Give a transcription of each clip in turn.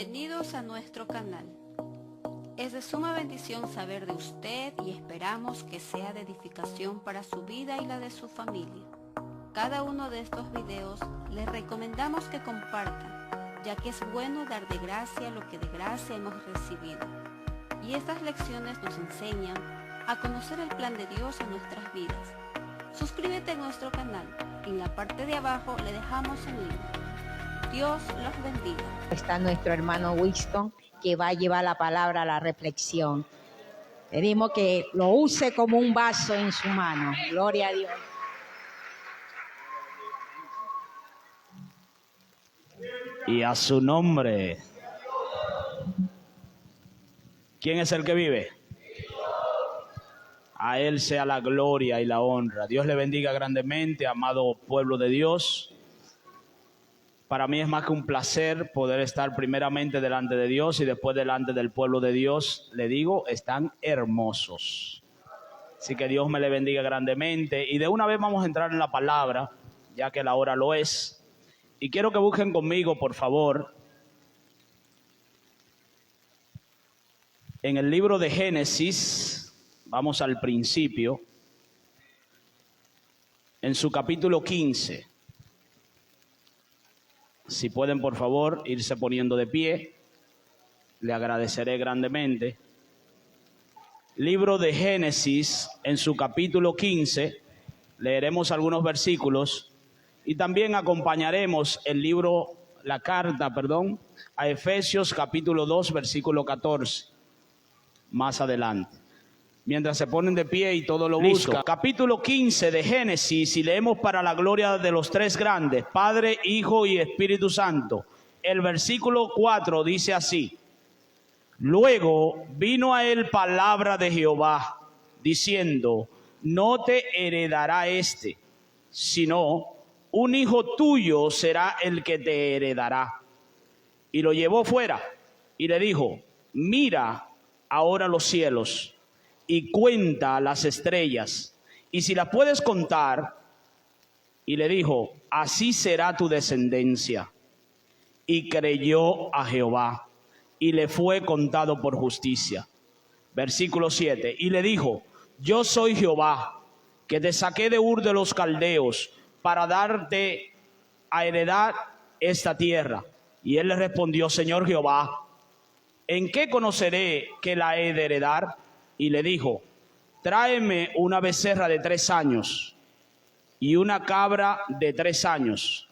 Bienvenidos a nuestro canal. Es de suma bendición saber de usted y esperamos que sea de edificación para su vida y la de su familia. Cada uno de estos videos les recomendamos que compartan, ya que es bueno dar de gracia lo que de gracia hemos recibido. Y estas lecciones nos enseñan a conocer el plan de Dios en nuestras vidas. Suscríbete a nuestro canal. En la parte de abajo le dejamos un link. Dios los bendiga. Está nuestro hermano Winston, que va a llevar la palabra a la reflexión. Pedimos que lo use como un vaso en su mano. Gloria a Dios. Y a su nombre. ¿Quién es el que vive? A Él sea la gloria y la honra. Dios le bendiga grandemente, amado pueblo de Dios. Para mí es más que un placer poder estar primeramente delante de Dios y después delante del pueblo de Dios. Le digo, están hermosos. Así que Dios me le bendiga grandemente. Y de una vez vamos a entrar en la palabra, ya que la hora lo es. Y quiero que busquen conmigo, por favor, en el libro de Génesis. Vamos al principio. En su capítulo 15. Si pueden, por favor, irse poniendo de pie, le agradeceré grandemente. Libro de Génesis, en su capítulo 15, leeremos algunos versículos y también acompañaremos la carta a Efesios capítulo 2, versículo 14, más adelante. Mientras se ponen de pie y todo lo buscan. Capítulo 15 de Génesis, y leemos para la gloria de los tres grandes, Padre, Hijo y Espíritu Santo. El versículo 4 dice así: Luego vino a él palabra de Jehová, diciendo, no te heredará sino un hijo tuyo será el que te heredará. Y lo llevó fuera y le dijo, mira ahora los cielos y cuenta las estrellas, y si las puedes contar. Y le dijo, así será tu descendencia. Y creyó a Jehová, y le fue contado por justicia. Versículo 7, y le dijo, yo soy Jehová, que te saqué de Ur de los Caldeos, para darte a heredar esta tierra. Y él le respondió, Señor Jehová, ¿en qué conoceré que la he de heredar? Y le dijo, tráeme una becerra de 3 años, y una cabra de 3 años,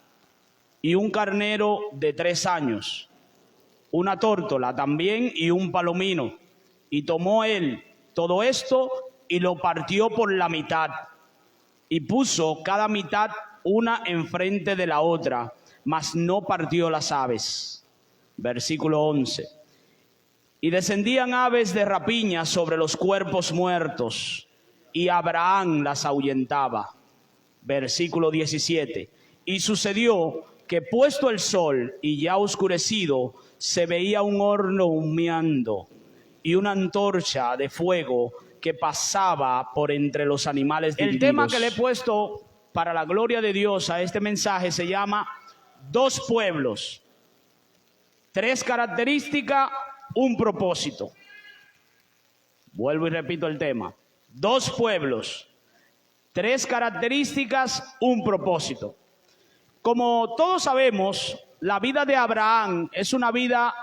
y un carnero de 3 años, una tórtola también, y un palomino. Y tomó él todo esto, y lo partió por la mitad, y puso cada mitad una enfrente de la otra, mas no partió las aves. Versículo 11. Y descendían aves de rapiña sobre los cuerpos muertos, y Abraham las ahuyentaba. Versículo 17. Y sucedió que puesto el sol y ya oscurecido, se veía un horno humeando y una antorcha de fuego que pasaba por entre los animales divididos. El tema que le he puesto para la gloria de Dios a este mensaje se llama 2 pueblos, 3 características, un propósito. Vuelvo y repito el tema. 2 pueblos, 3 características, un propósito. Como todos sabemos, la vida de Abraham es una vida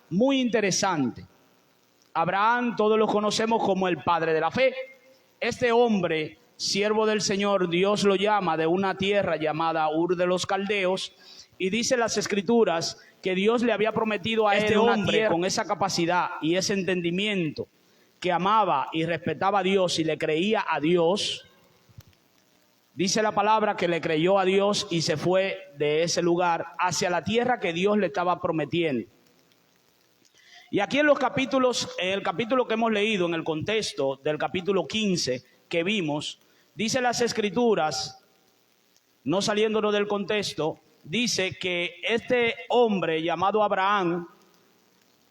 muy interesante. Abraham, todos lo conocemos como el padre de la fe. Este hombre, siervo del Señor, Dios lo llama de una tierra llamada Ur de los Caldeos, y dice las Escrituras que Dios le había prometido a este hombre con esa capacidad y ese entendimiento, que amaba y respetaba a Dios y le creía a Dios. Dice la palabra que le creyó a Dios y se fue de ese lugar hacia la tierra que Dios le estaba prometiendo. Y aquí en el capítulo que hemos leído, en el contexto del capítulo 15 que vimos, dice las Escrituras, no saliéndonos del contexto, dice que este hombre llamado Abraham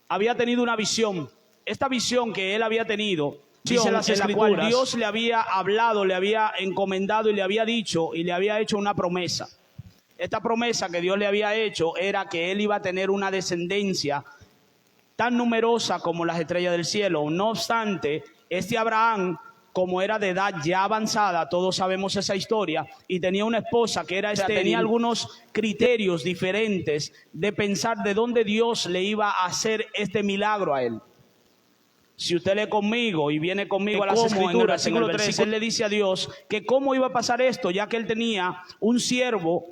había tenido una visión. Esta visión que él había tenido, dice las Escrituras, en la cual Dios le había hablado, le había encomendado y le había dicho y le había hecho una promesa. Esta promesa que Dios le había hecho era que él iba a tener una descendencia tan numerosa como las estrellas del cielo. No obstante, este Abraham, como era de edad ya avanzada, todos sabemos esa historia, y tenía una esposa que era estéril, tenía algunos criterios diferentes de pensar de dónde Dios le iba a hacer este milagro a él. Si usted lee conmigo y viene conmigo a las Escrituras, en el versículo 3, él le dice a Dios que cómo iba a pasar esto, ya que él tenía un siervo,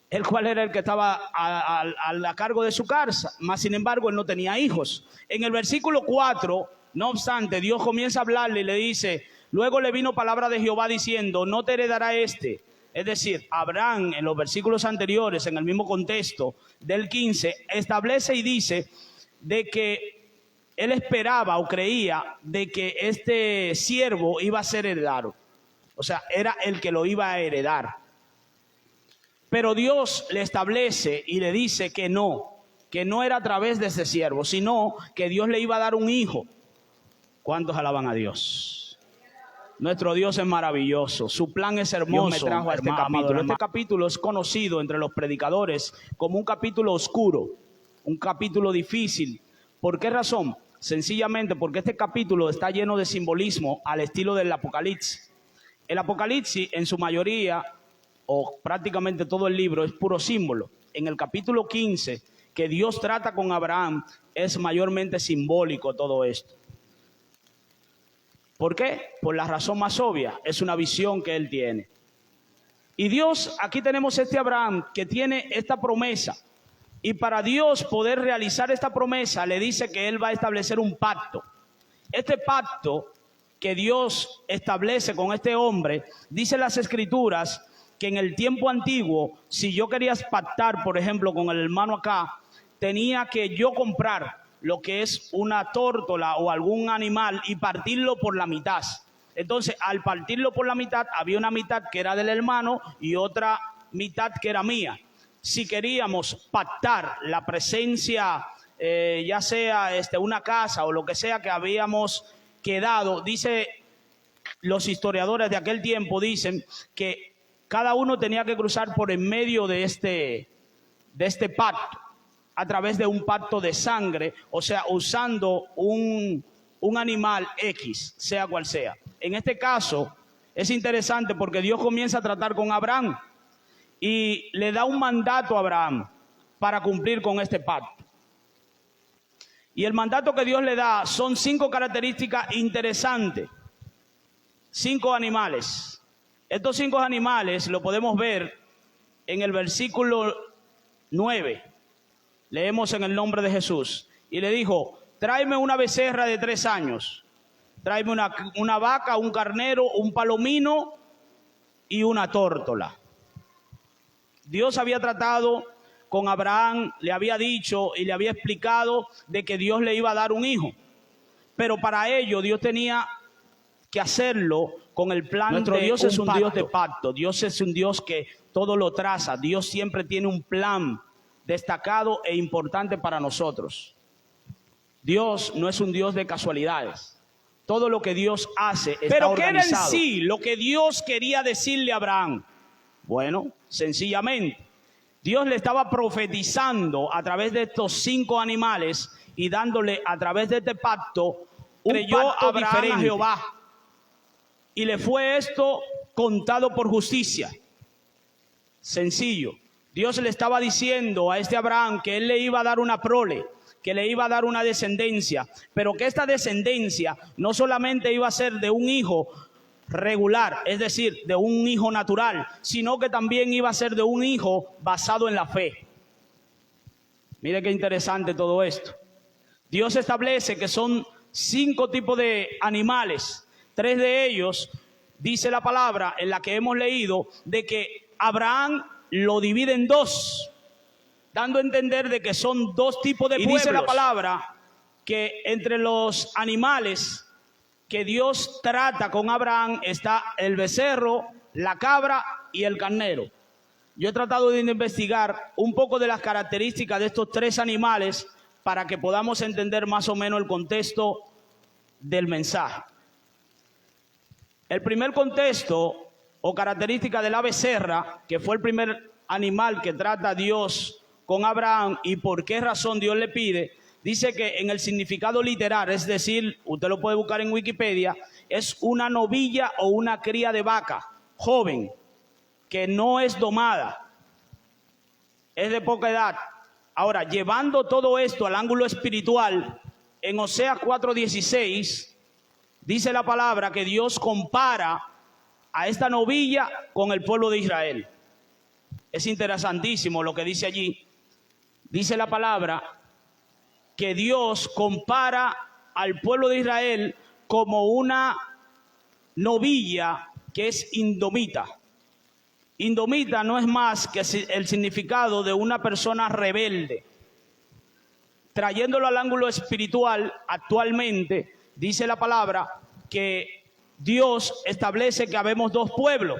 el cual era el que estaba a cargo de su casa, mas sin embargo él no tenía hijos. En el versículo 4, no obstante, Dios comienza a hablarle y le dice, luego le vino palabra de Jehová diciendo, no te heredará este. Es decir, Abraham en los versículos anteriores, en el mismo contexto del 15, establece y dice de que él esperaba o creía de que este siervo iba a ser heredado. O sea, era el que lo iba a heredar. Pero Dios le establece y le dice que no era a través de ese siervo, sino que Dios le iba a dar un hijo. ¿Cuántos alaban a Dios? Nuestro Dios es maravilloso, su plan es hermoso. Dios me trajo a este capítulo. Este capítulo es conocido entre los predicadores como un capítulo oscuro, un capítulo difícil. ¿Por qué razón? Sencillamente porque este capítulo está lleno de simbolismo al estilo del Apocalipsis. El Apocalipsis en su mayoría, o prácticamente todo el libro, es puro símbolo. En el capítulo 15, que Dios trata con Abraham, es mayormente simbólico todo esto. ¿Por qué? Por la razón más obvia, es una visión que él tiene. Y Dios, aquí tenemos este Abraham que tiene esta promesa. Y para Dios poder realizar esta promesa, le dice que él va a establecer un pacto. Este pacto que Dios establece con este hombre, dice las Escrituras, que en el tiempo antiguo, si yo quería pactar, por ejemplo, con el hermano acá, tenía que yo comprar lo que es una tórtola o algún animal y partirlo por la mitad. Entonces, al partirlo por la mitad, había una mitad que era del hermano y otra mitad que era mía. Si queríamos pactar la presencia, ya sea una casa o lo que sea que habíamos quedado, dice los historiadores de aquel tiempo, dicen que cada uno tenía que cruzar por en medio de este pacto, a través de un pacto de sangre, o sea, usando un animal X, sea cual sea. En este caso, es interesante porque Dios comienza a tratar con Abraham y le da un mandato a Abraham para cumplir con este pacto. Y el mandato que Dios le da son 5 características interesantes, 5 animales. Estos 5 animales lo podemos ver en el versículo 9. Leemos en el nombre de Jesús. Y le dijo, tráeme una becerra de 3 años, tráeme una vaca, un carnero, un palomino y una tórtola. Dios había tratado con Abraham, le había dicho y le había explicado de que Dios le iba a dar un hijo. Pero para ello Dios tenía que hacerlo con el plan. Nuestro Dios es un Dios de pacto. Dios es un Dios que todo lo traza. Dios siempre tiene un plan destacado e importante para nosotros. Dios no es un Dios de casualidades. Todo lo que Dios hace está organizado. ¿Pero qué era en sí lo que Dios quería decirle a Abraham? Bueno, sencillamente, Dios le estaba profetizando a través de estos 5 animales y dándole a través de este pacto un pacto diferente a Jehová. Y le fue esto contado por justicia. Sencillo. Dios le estaba diciendo a este Abraham que él le iba a dar una prole, que le iba a dar una descendencia, pero que esta descendencia no solamente iba a ser de un hijo regular, es decir, de un hijo natural, sino que también iba a ser de un hijo basado en la fe. Mire qué interesante todo esto. Dios establece que son 5 tipos de animales. 3 de ellos, dice la palabra en la que hemos leído, de que Abraham lo divide en 2, dando a entender de que son 2 tipos de pueblos. Y dice la palabra que entre los animales que Dios trata con Abraham está el becerro, la cabra y el carnero. Yo he tratado de investigar un poco de las características de estos 3 animales para que podamos entender más o menos el contexto del mensaje. El primer contexto o característica de la becerra, que fue el primer animal que trata Dios con Abraham y por qué razón Dios le pide, dice que en el significado literal, es decir, usted lo puede buscar en Wikipedia, es una novilla o una cría de vaca joven que no es domada, es de poca edad. Ahora, llevando todo esto al ángulo espiritual, en Oseas 4:16 dice la palabra que Dios compara a esta novilla con el pueblo de Israel. Es interesantísimo lo que dice allí. Dice la palabra que Dios compara al pueblo de Israel como una novilla que es indomita. Indomita no es más que el significado de una persona rebelde. Trayéndolo al ángulo espiritual, actualmente dice la palabra que Dios establece que habemos dos pueblos.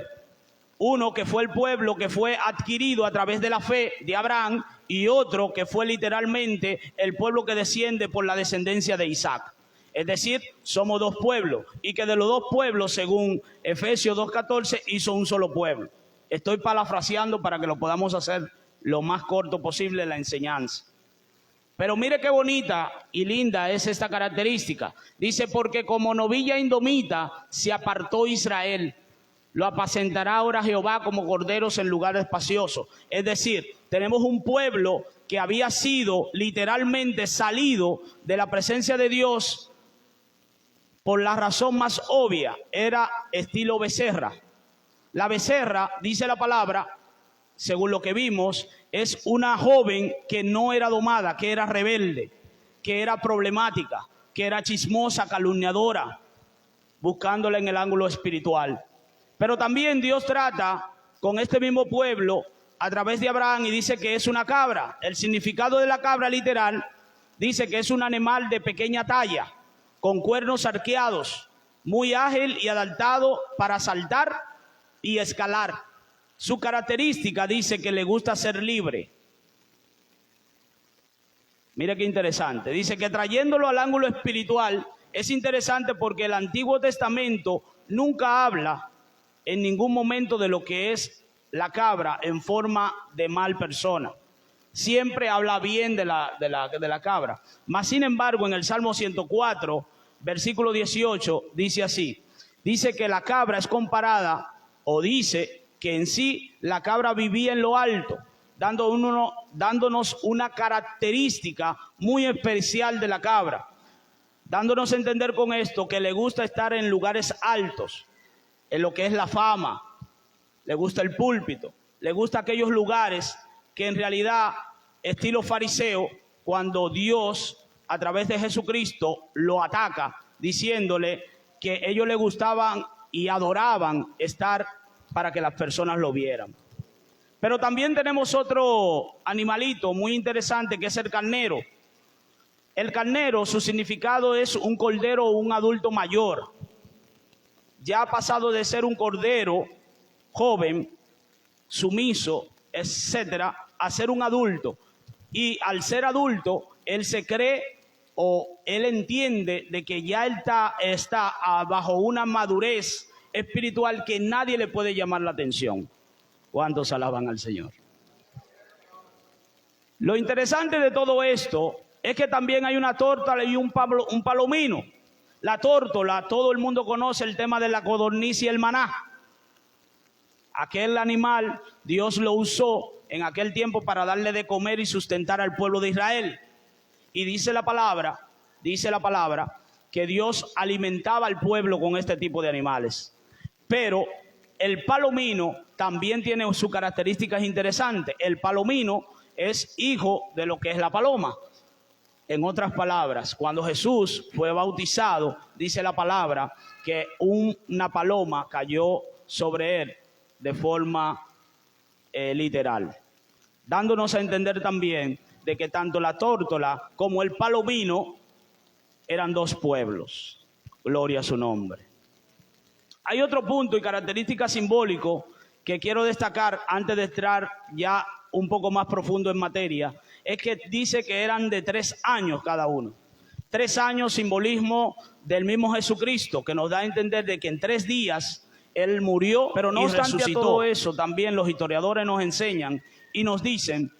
Uno que fue el pueblo que fue adquirido a través de la fe de Abraham, y otro que fue literalmente el pueblo que desciende por la descendencia de Isaac. Es decir, somos dos pueblos, y que de los dos pueblos, según Efesios 2:14, hizo un solo pueblo. Estoy parafraseando para que lo podamos hacer lo más corto posible la enseñanza. Pero mire qué bonita y linda es esta característica. Dice, porque como novilla indomita se apartó Israel. Lo apacentará ahora Jehová como corderos en lugares espaciosos. Es decir, tenemos un pueblo que había sido literalmente salido de la presencia de Dios por la razón más obvia. Era estilo becerra. La becerra, dice la palabra, según lo que vimos, es una joven que no era domada, que era rebelde, que era problemática, que era chismosa, calumniadora, buscándola en el ángulo espiritual. Pero también Dios trata con este mismo pueblo a través de Abraham y dice que es una cabra. El significado de la cabra literal dice que es un animal de pequeña talla, con cuernos arqueados, muy ágil y adaptado para saltar y escalar. Su característica dice que le gusta ser libre. Mire qué interesante. Dice que trayéndolo al ángulo espiritual es interesante porque el Antiguo Testamento nunca habla en ningún momento de lo que es la cabra en forma de mal persona. Siempre habla bien de la cabra. Mas sin embargo, en el Salmo 104, versículo 18, dice así. Dice que la cabra es comparada, o dice que en sí la cabra vivía en lo alto, dándonos una característica muy especial de la cabra. Dándonos a entender con esto que le gusta estar en lugares altos, en lo que es la fama, le gusta el púlpito, le gusta aquellos lugares que en realidad, estilo fariseo, cuando Dios a través de Jesucristo lo ataca, diciéndole que ellos le gustaban y adoraban estar para que las personas lo vieran. Pero también tenemos otro animalito muy interesante que es el carnero. El carnero, su significado es un cordero o un adulto mayor. Ya ha pasado de ser un cordero joven, sumiso, etcétera, a ser un adulto. Y al ser adulto, él se cree o él entiende de que ya él está bajo una madurez espiritual que nadie le puede llamar la atención. ¿Cuántos alaban al Señor? Lo interesante de todo esto es que también hay una tórtola y un palomino. La tórtola, todo el mundo conoce el tema de la codorniz y el maná. Aquel animal, Dios lo usó en aquel tiempo para darle de comer y sustentar al pueblo de Israel. Y dice la palabra que Dios alimentaba al pueblo con este tipo de animales. Pero el palomino también tiene sus características interesantes. El palomino es hijo de lo que es la paloma. En otras palabras, cuando Jesús fue bautizado, dice la palabra que una paloma cayó sobre él de forma literal, dándonos a entender también de que tanto la tórtola como el palomino eran dos pueblos. Gloria a su nombre. Hay otro punto y característica simbólico que quiero destacar antes de entrar ya un poco más profundo en materia, es que dice que eran de 3 años cada uno. 3 años, simbolismo del mismo Jesucristo, que nos da a entender de que en 3 días Él murió, pero no obstante resucitó. A todo eso, también los historiadores nos enseñan y nos dicen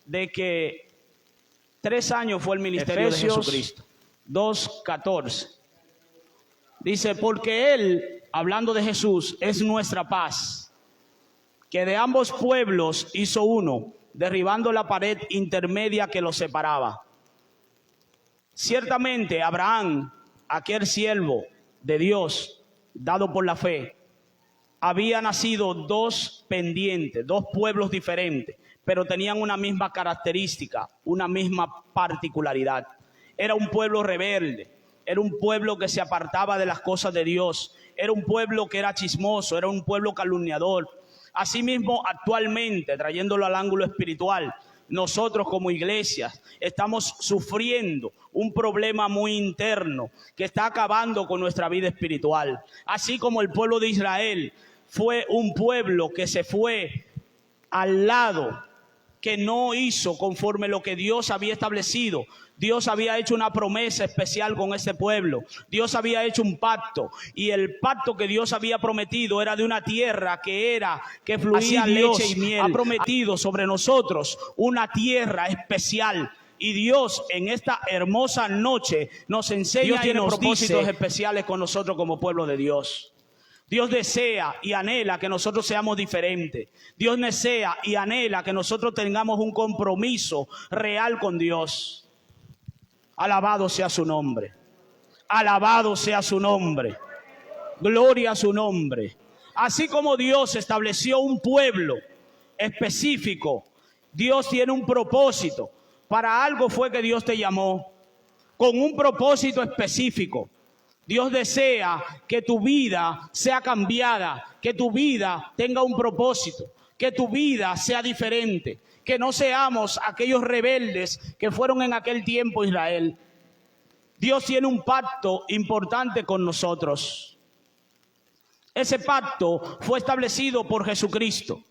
de que 3 años fue el ministerio de Jesucristo. 2:14. Dice, porque Él, hablando de Jesús, es nuestra paz, que de ambos pueblos hizo uno, derribando la pared intermedia que los separaba. Ciertamente Abraham, aquel siervo de Dios, dado por la fe, había nacido 2 pendientes, 2 pueblos diferentes, pero tenían una misma característica, una misma particularidad. Era un pueblo rebelde, era un pueblo que se apartaba de las cosas de Dios, era un pueblo que era chismoso, era un pueblo calumniador. Asimismo, actualmente, trayéndolo al ángulo espiritual, nosotros como iglesias estamos sufriendo un problema muy interno que está acabando con nuestra vida espiritual. Así como el pueblo de Israel fue un pueblo que se fue al lado, que no hizo conforme lo que Dios había establecido. Dios había hecho una promesa especial con ese pueblo. Dios había hecho un pacto, y el pacto que Dios había prometido era de una tierra que fluía leche y miel. Ha prometido sobre nosotros una tierra especial. Y Dios en esta hermosa noche nos enseña, Dios tiene propósitos especiales con nosotros como pueblo de Dios. Dios desea y anhela que nosotros seamos diferentes. Dios desea y anhela que nosotros tengamos un compromiso real con Dios. Alabado sea su nombre. Alabado sea su nombre. Gloria a su nombre. Así como Dios estableció un pueblo específico, Dios tiene un propósito. Para algo fue que Dios te llamó, con un propósito específico. Dios desea que tu vida sea cambiada, que tu vida tenga un propósito, que tu vida sea diferente, que no seamos aquellos rebeldes que fueron en aquel tiempo Israel. Dios tiene un pacto importante con nosotros. Ese pacto fue establecido por Jesucristo.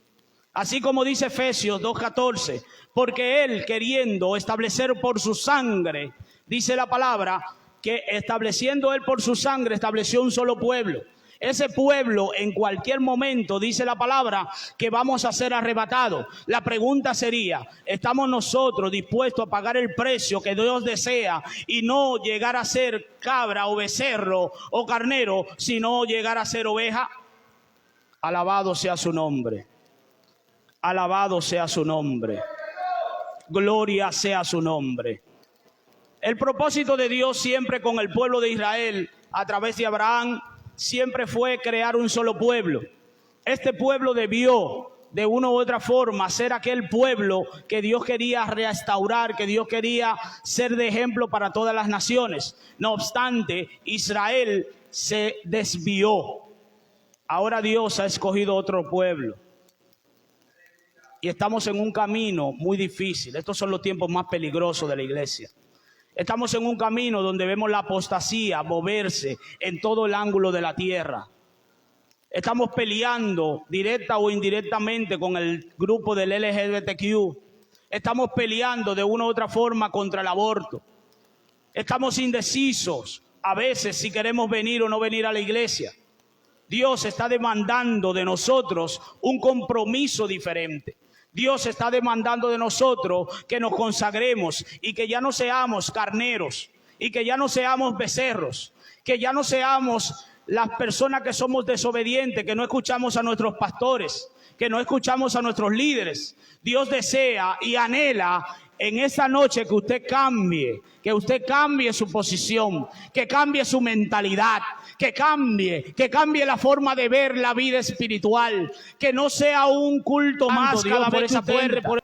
Así como dice Efesios 2:14, porque Él, queriendo establecer por su sangre, dice la palabra, que estableciendo Él por su sangre, estableció un solo pueblo. Ese pueblo en cualquier momento, dice la palabra, que vamos a ser arrebatados. La pregunta sería, ¿estamos nosotros dispuestos a pagar el precio que Dios desea y no llegar a ser cabra o becerro o carnero, sino llegar a ser oveja? Alabado sea su nombre. Alabado sea su nombre. Gloria sea su nombre. El propósito de Dios siempre con el pueblo de Israel, a través de Abraham, siempre fue crear un solo pueblo. Este pueblo debió, de una u otra forma, ser aquel pueblo que Dios quería restaurar, que Dios quería ser de ejemplo para todas las naciones. No obstante, Israel se desvió. Ahora Dios ha escogido otro pueblo. Y estamos en un camino muy difícil. Estos son los tiempos más peligrosos de la iglesia. Estamos en un camino donde vemos la apostasía moverse en todo el ángulo de la tierra. Estamos peleando directa o indirectamente con el grupo del LGBTQ. Estamos peleando de una u otra forma contra el aborto. Estamos indecisos a veces si queremos venir o no venir a la iglesia. Dios está demandando de nosotros un compromiso diferente. Dios está demandando de nosotros que nos consagremos y que ya no seamos carneros y que ya no seamos becerros, que ya no seamos las personas que somos desobedientes, que no escuchamos a nuestros pastores, que no escuchamos a nuestros líderes. Dios desea y anhela en esta noche que usted cambie su posición, que cambie su mentalidad, que cambie la forma de ver la vida espiritual, que no sea un culto más cada vez que puerta.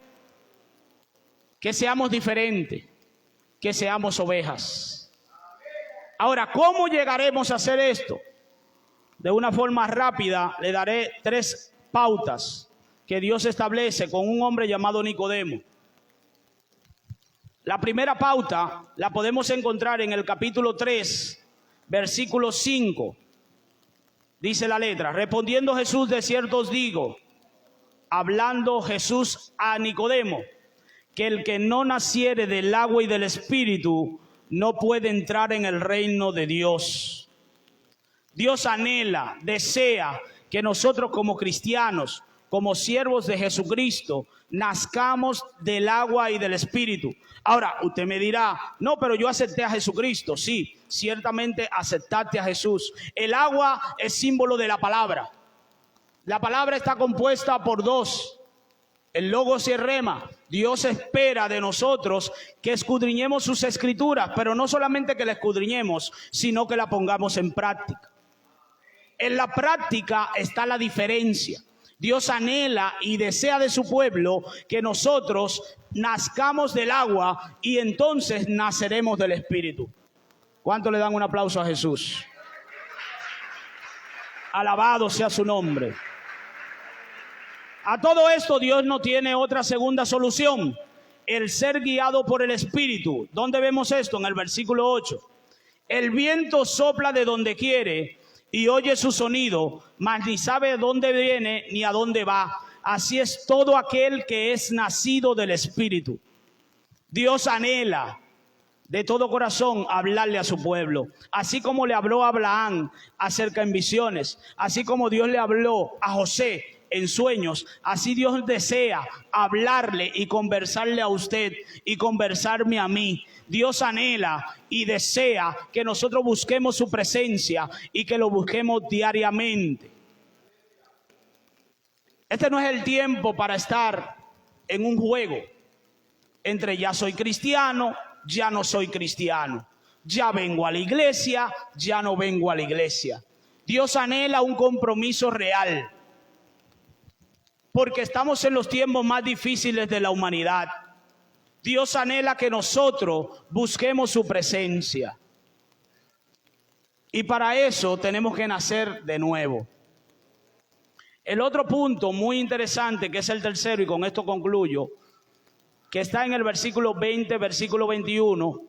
Que seamos diferentes, que seamos ovejas. Ahora, ¿cómo llegaremos a hacer esto? De una forma rápida le daré 3 pautas que Dios establece con un hombre llamado Nicodemo. La primera pauta la podemos encontrar en el capítulo 3, versículo 5. Dice la letra: respondiendo Jesús, de cierto os digo, hablando Jesús a Nicodemo, que el que no naciere del agua y del espíritu no puede entrar en el reino de Dios. Dios anhela, desea que nosotros como cristianos como siervos de Jesucristo, nazcamos del agua y del Espíritu. Ahora, usted me dirá, no, pero yo acepté a Jesucristo. Sí, ciertamente aceptaste a Jesús. El agua es símbolo de la palabra. La palabra está compuesta por dos, el Logos y el Rema. Dios espera de nosotros que escudriñemos sus escrituras, pero no solamente que la escudriñemos, sino que la pongamos en práctica. En la práctica está la diferencia. Dios anhela y desea de su pueblo que nosotros nazcamos del agua y entonces naceremos del Espíritu. ¿Cuánto le dan un aplauso a Jesús? Alabado sea su nombre. A todo esto Dios no tiene otra segunda solución, el ser guiado por el Espíritu. ¿Dónde vemos esto? En el versículo 8. El viento sopla de donde quiere y oye su sonido, mas ni sabe de dónde viene ni a dónde va. Así es todo aquel que es nacido del Espíritu. Dios anhela de todo corazón hablarle a su pueblo, así como le habló a Abraham acerca en visiones, así como Dios le habló a José en sueños, así Dios desea hablarle y conversarle a usted y conversarme a mí. Dios anhela y desea que nosotros busquemos su presencia y que lo busquemos diariamente. Este no es el tiempo para estar en un juego entre ya soy cristiano, ya no soy cristiano, ya vengo a la iglesia, ya no vengo a la iglesia. Dios anhela un compromiso real, porque estamos en los tiempos más difíciles de la humanidad. Dios anhela que nosotros busquemos su presencia. Y para eso tenemos que nacer de nuevo. El otro punto muy interesante, que es el tercero, y con esto concluyo, que está en el versículo 20, versículo 21,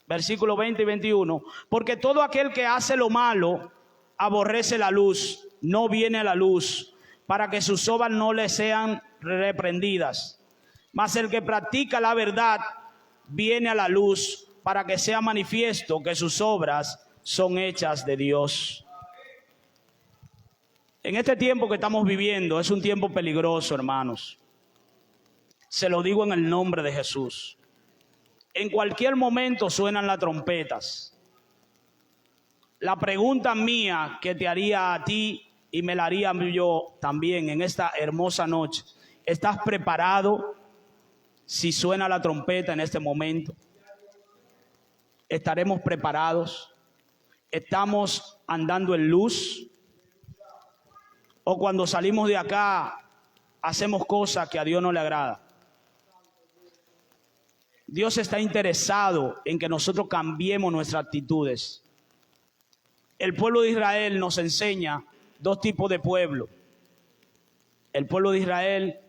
versículo 20 y 21, porque todo aquel que hace lo malo aborrece la luz, no viene a la luz, para que sus obras no le sean reprendidas. Mas el que practica la verdad viene a la luz, para que sea manifiesto que sus obras son hechas de Dios. En este tiempo que estamos viviendo es un tiempo peligroso, hermanos. Se lo digo en el nombre de Jesús. En cualquier momento suenan las trompetas. La pregunta mía que te haría a ti y me la haría yo también en esta hermosa noche: ¿estás preparado si suena la trompeta en este momento? ¿Estaremos preparados? ¿Estamos andando en luz? ¿O cuando salimos de acá hacemos cosas que a Dios no le agrada? Dios está interesado en que nosotros cambiemos nuestras actitudes. El pueblo de Israel nos enseña dos tipos de pueblo: el pueblo de Israel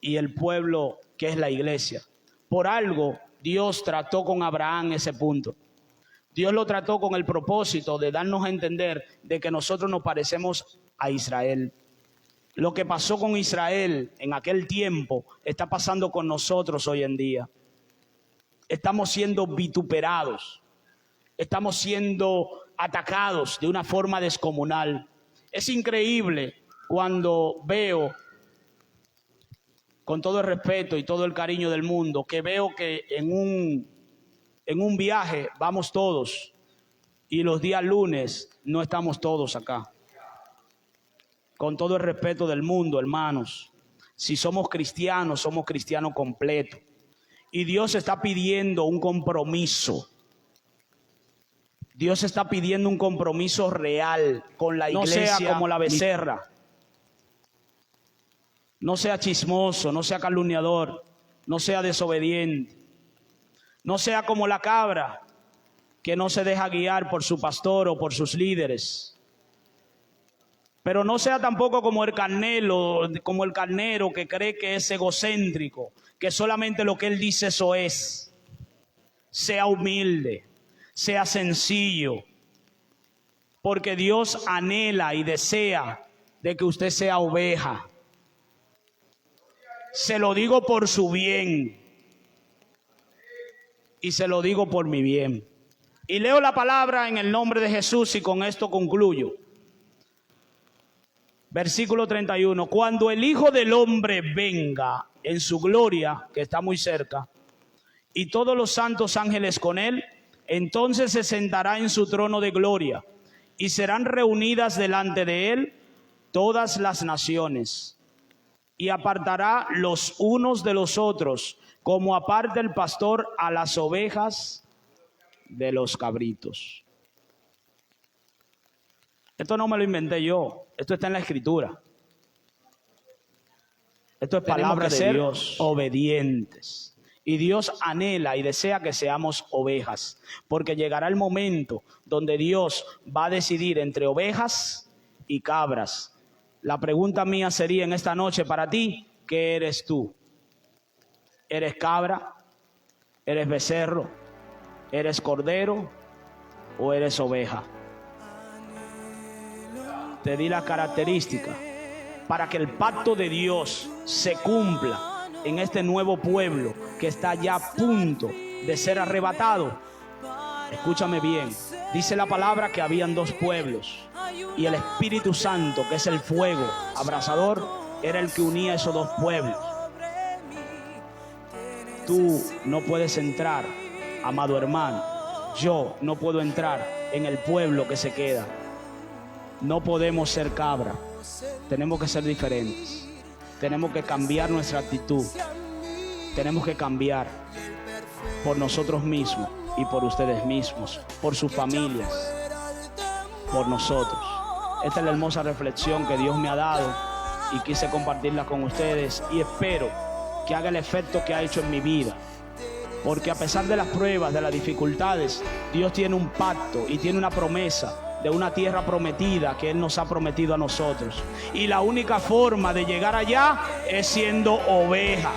y el pueblo que es la iglesia. Por algo Dios trató con Abraham ese punto. Dios lo trató con el propósito de darnos a entender de que nosotros nos parecemos a Israel. Lo que pasó con Israel en aquel tiempo está pasando con nosotros hoy en día. Estamos siendo vituperados, estamos siendo atacados de una forma descomunal. Es increíble cuando veo, con todo el respeto y todo el cariño del mundo, que veo que en un viaje vamos todos y los días lunes no estamos todos acá. Con todo el respeto del mundo, hermanos, si somos cristianos completos. Y Dios está pidiendo un compromiso. Dios está pidiendo un compromiso real con la iglesia. No sea como la becerra. No sea chismoso, no sea calumniador, no sea desobediente. No sea como la cabra que no se deja guiar por su pastor o por sus líderes. Pero no sea tampoco como el carnero que cree que es egocéntrico, que solamente lo que él dice eso es. Sea humilde, sea sencillo, porque Dios anhela y desea de que usted sea oveja. Se lo digo por su bien y se lo digo por mi bien. Y leo la palabra en el nombre de Jesús y con esto concluyo. Versículo 31. Cuando el Hijo del Hombre venga en su gloria, que está muy cerca, y todos los santos ángeles con él, entonces se sentará en su trono de gloria, y serán reunidas delante de él todas las naciones, y apartará los unos de los otros, como aparta el pastor a las ovejas de los cabritos. Esto no me lo inventé yo, esto está en la Escritura. Esto es palabra de Dios. Obedientes. Y Dios anhela y desea que seamos ovejas, porque llegará el momento donde Dios va a decidir entre ovejas y cabras. La pregunta mía sería en esta noche para ti, ¿qué eres tú? ¿Eres cabra? ¿Eres becerro? ¿Eres cordero? ¿O eres oveja? Te di la característica para que el pacto de Dios se cumpla en este nuevo pueblo que está ya a punto de ser arrebatado. Escúchame bien, dice la palabra que habían dos pueblos y el Espíritu Santo, que es el fuego abrasador, era el que unía esos dos pueblos. Tú no puedes entrar, amado hermano, yo no puedo entrar en el pueblo que se queda. No podemos ser cabra, tenemos que ser diferentes, tenemos que cambiar nuestra actitud, tenemos que cambiar por nosotros mismos y por ustedes mismos, por sus familias, por nosotros. Esta es la hermosa reflexión que Dios me ha dado y quise compartirla con ustedes y espero que haga el efecto que ha hecho en mi vida, porque a pesar de las pruebas, de las dificultades, Dios tiene un pacto y tiene una promesa de una tierra prometida que Él nos ha prometido a nosotros. Y la única forma de llegar allá es siendo oveja.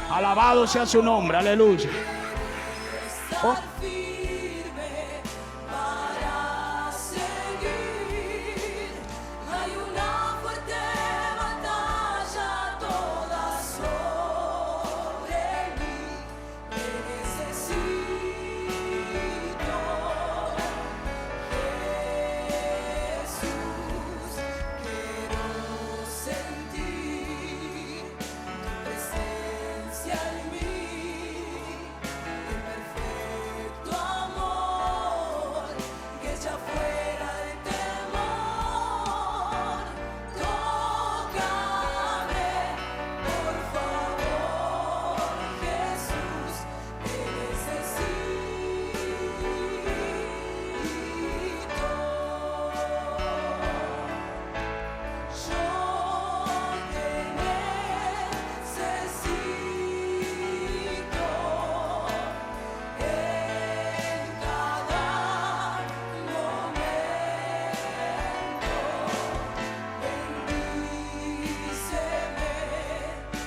Alabado sea su nombre, aleluya. Oh.